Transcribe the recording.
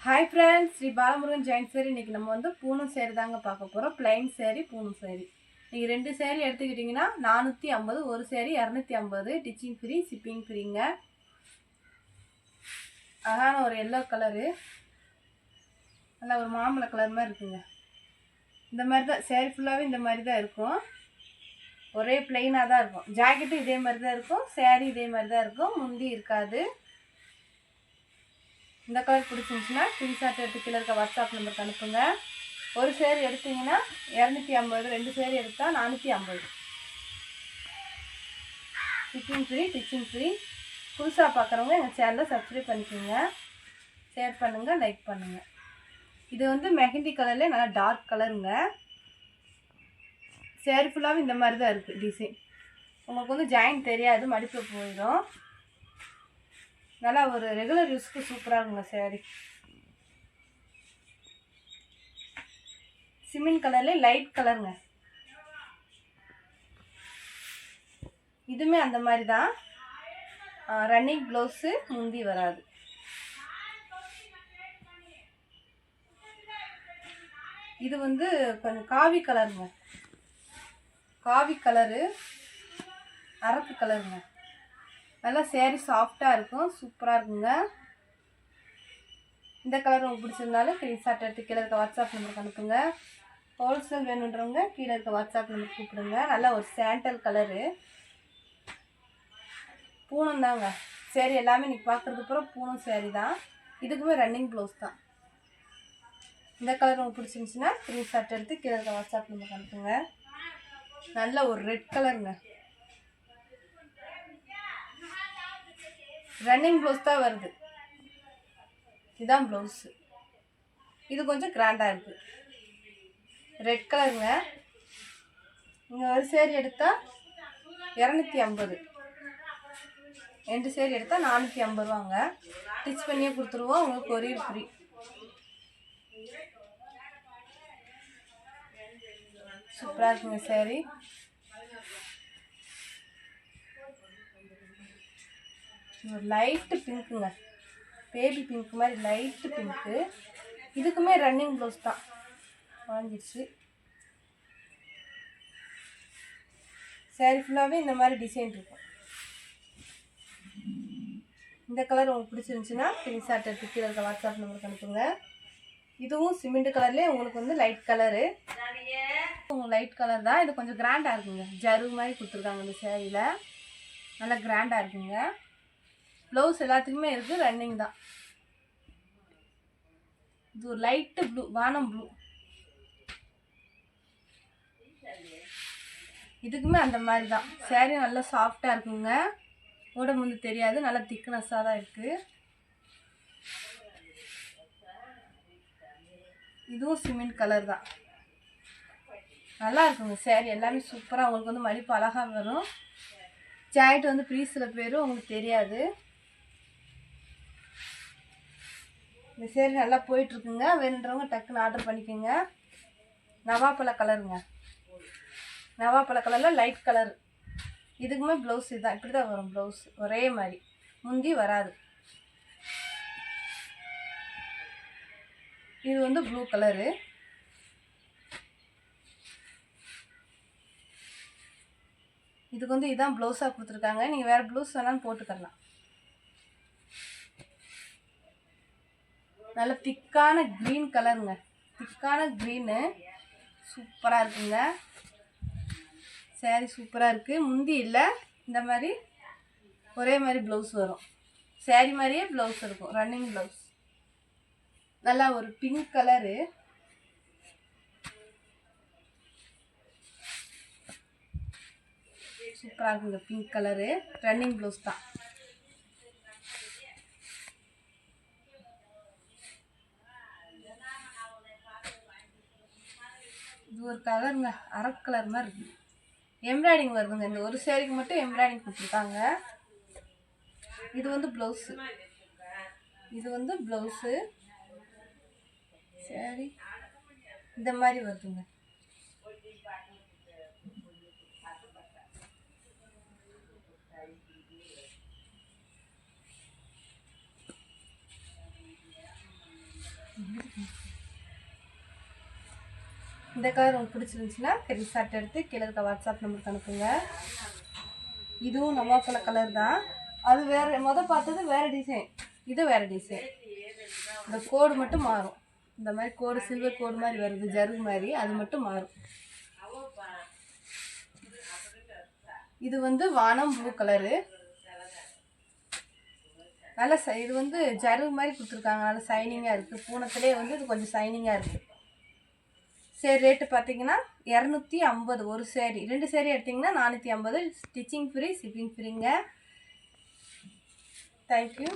Hi friends Shri Balamurugan joint सारी इनके நம்ம வந்து பூனம் சேரி தாங்க பார்க்க போறோம் plain saree பூனம் saree நீங்க ரெண்டு saree எடுத்துக்கிட்டீங்கன்னா 450 ஒரு saree 250 டிச்சிங் ஃப்ரீ ஷிப்பிங் ஃப்ரீங்க அழகான ஒரு yellow கலர் நல்ல ஒரு மாம்பழ கலர் மாதிரி இருக்குங்க இந்த மாதிரி தான் saree ஃபுல்லாவே இந்த மாதிரி தான் இருக்கும் ஒரே plain-ஆ தான் இருக்கும் ஜாக்கெட் இதே மாதிரி தான் இருக்கும் saree இதே மாதிரி தான் இருக்கும் முந்தி இருக்காது இந்த கலர் பிடிச்சிருந்துச்சுன்னா ஸ்கிரீன்ஷாட் எடுத்து கீழே இருக்க வாட்ஸ்அப் நம்பருக்கு அனுப்புங்க ஒரு சேரீ எடுத்தீங்கன்னா 250 ரெண்டு சேரீ எடுத்தால் 450 ஷிப்பிங் ஃப்ரீ டிச்சிங் ஃப்ரீ புதுசாக பார்க்குறவங்க எங்கள் சேனலை சப்ஸ்கிரைப் பண்ணிக்கோங்க ஷேர் பண்ணுங்கள் லைக் பண்ணுங்கள் இது வந்து மெஹந்தி கலர்லேயே நல்லா டார்க் கலருங்க சேரீ ஃபுல்லாகவே இந்த மாதிரி தான் இருக்குது டிசைன் உங்களுக்கு வந்து ஜாயின் தெரியாது மடிப்பு போயிடும் நல்லா ஒரு ரெகுலர் யூஸ்க்கு சூப்பராக இருக்குங்க saree சிமெண்ட் கலர்ல லைட் கலருங்க இதுமே அந்த மாதிரி தான் ரன்னிங் ப்ளவுஸ் முந்தி வராது இது வந்து கொஞ்சம் காவி கலருங்க காவி கலரு அரக்கு கலருங்க நல்லா saree சாஃப்டாக இருக்கும் சூப்பராக இருக்குங்க இந்த கலர் உங்களுக்கு பிடிச்சிருந்தாலும் ஸ்கிரீன்ஷாட் எடுத்து கீழே இருக்க வாட்ஸ்அப் நம்பருக்கு அனுப்புங்க ஹோல்சேல் வேணுன்றவங்க கீழே இருக்க வாட்ஸ்அப் நம்பர் கூப்பிடுங்க நல்லா ஒரு சாண்டல் கலரு பூனம் தாங்க saree எல்லாமே இன்றைக்கி பார்க்குறது அப்புறம் பூனம் saree தான் இதுக்குமே ரன்னிங் ப்ளவுஸ் தான் இந்த கலர் உங்களுக்கு பிடிச்சிருந்துச்சுன்னா ஸ்கிரீன்ஷாட் எடுத்து கீழே இருக்க வாட்ஸ்அப் நம்பருக்கு அனுப்புங்க நல்ல ஒரு ரெட் கலருங்க ரன்னிங் ப்ளவுஸ் தான் வருது இதுதான் ப்ளவுஸு இது கொஞ்சம் கிராண்டாக இருக்குது ரெட் கலருங்க நீங்கள் ஒரு சேரீ எடுத்தால் 250 ரெண்டு சேரீ எடுத்தால் 450 ரூபாங்க ஸ்டிச் பண்ணியே கொடுத்துருவோம் உங்களுக்கு கொரியர் ஃப்ரீ சூப்பராக இருக்குங்க saree ஒரு லைட்டு பிங்க்குங்க பேபி பிங்க் மாதிரி லைட்டு பிங்க்கு இதுக்குமே ரன்னிங் ப்ளவுஸ் தான் வாங்கிடுச்சு saree ஃபுல்லாகவே இந்த மாதிரி டிசைன் இருக்கும் இந்த கலர் உங்களுக்கு பிடிச்சிருந்துச்சுன்னா ஸ்கிரீன்ஷாட் எடுத்து கீழே இருக்க வாட்ஸ்அப் நம்பருக்கு அனுப்புங்க இதுவும் சிமெண்ட் கலர்லேயே உங்களுக்கு வந்து லைட் கலரு உங்களுக்கு லைட் கலர் தான் இது கொஞ்சம் கிராண்டாக இருக்குங்க ஜரு மாதிரி கொடுத்துருக்காங்க இந்த சேரீயில் நல்லா கிராண்டாக இருக்குங்க ப்ளவுஸ் எல்லாத்துக்குமே இருக்குது ரன்னிங் தான் இது ஒரு லைட்டு ப்ளூ வானம் ப்ளூ இதுக்குமே அந்த மாதிரி தான் saree நல்லா சாஃப்டாக இருக்குங்க உடம்பு வந்து தெரியாது நல்லா திக்னஸாக தான் இருக்குது இதுவும் சிமெண்ட் கலர் தான் நல்லா இருக்குங்க saree எல்லாமே சூப்பராக உங்களுக்கு வந்து மடிப்பு அழகாக வரும் ஜாக்கெட் வந்து ப்ரீஸில் போயிடும் உங்களுக்கு தெரியாது இந்த சேரீ நல்லா போயிட்டுருக்குங்க வேணுன்றவங்க டக்குன்னு ஆர்டர் பண்ணிக்கோங்க நவாப்பழ கலருங்க நவாப்பழ கலரில் லைட் கலர் இதுக்குமே ப்ளவுஸ் இதுதான் இப்படி தான் வரும் ப்ளவுஸ் ஒரே மாதிரி முந்தி வராது இது வந்து ப்ளூ கலரு இதுக்கு வந்து இதான் ப்ளவுஸாக கொடுத்துருக்காங்க நீங்கள் வேறு ப்ளவுஸ் வேணாலும் போட்டுக்கலாம் நல்ல திக்கான க்ரீன் கலருங்க திக்கான க்ரீனு சூப்பராக இருக்குங்க saree சூப்பராக இருக்குது முந்தி இல்லை இந்த மாதிரி ஒரே மாதிரி ப்ளவுஸ் வரும் saree மாதிரியே ப்ளவுஸ் இருக்கும் ரன்னிங் ப்ளவுஸ் நல்லா ஒரு பிங்க் கலரு சூப்பராக இருக்குங்க பிங்க் கலரு ரன்னிங் ப்ளவுஸ் தான் இது ஒரு கலருங்க அரக்கு கலர் மாதிரி இருக்குது எம்ப்ராய்டிங் வருதுங்க இந்த ஒரு சேரீக்கு மட்டும் எம்ப்ராய்டிங் கொடுத்துருக்காங்க இது வந்து ப்ளவுஸு இது வந்து ப்ளவுஸு சரி இந்த மாதிரி வருதுங்க இந்த கலர் உங்களுக்கு பிடிச்சிருந்துச்சுன்னா ஸ்க்ரீன்ஷாட் எடுத்து கீழே இருக்க வாட்ஸ்அப் நம்பருக்கு அனுப்புங்க. இதுவும் நவாப்பழ கலர் தான். அது வேறு பார்த்தது வேறு டிசைன், இது வேறு டிசைன். இந்த கோடு மட்டும் மாறும். இந்த மாதிரி கோடு சில்வர் கோடு மாதிரி வருது, ஜருகு மாதிரி, அது மட்டும் மாறும். இது வானம் ப்ளூ கலரு. நல்லா இது ஜருகு மாதிரி கொடுத்துருக்காங்க, நல்லா சைனிங்காக இருக்குது. பூனத்திலே இது கொஞ்சம் சைனிங்காக இருக்குது. சரி, ரேட்டு பார்த்தீங்கன்னா 250 ஒரு சேரீ. 2 சேரீ எடுத்திங்கன்னா 450. ஸ்டிச்சிங் ஃப்ரீ, ஷிப்பிங் ஃப்ரீங்க. தேங்க்யூ.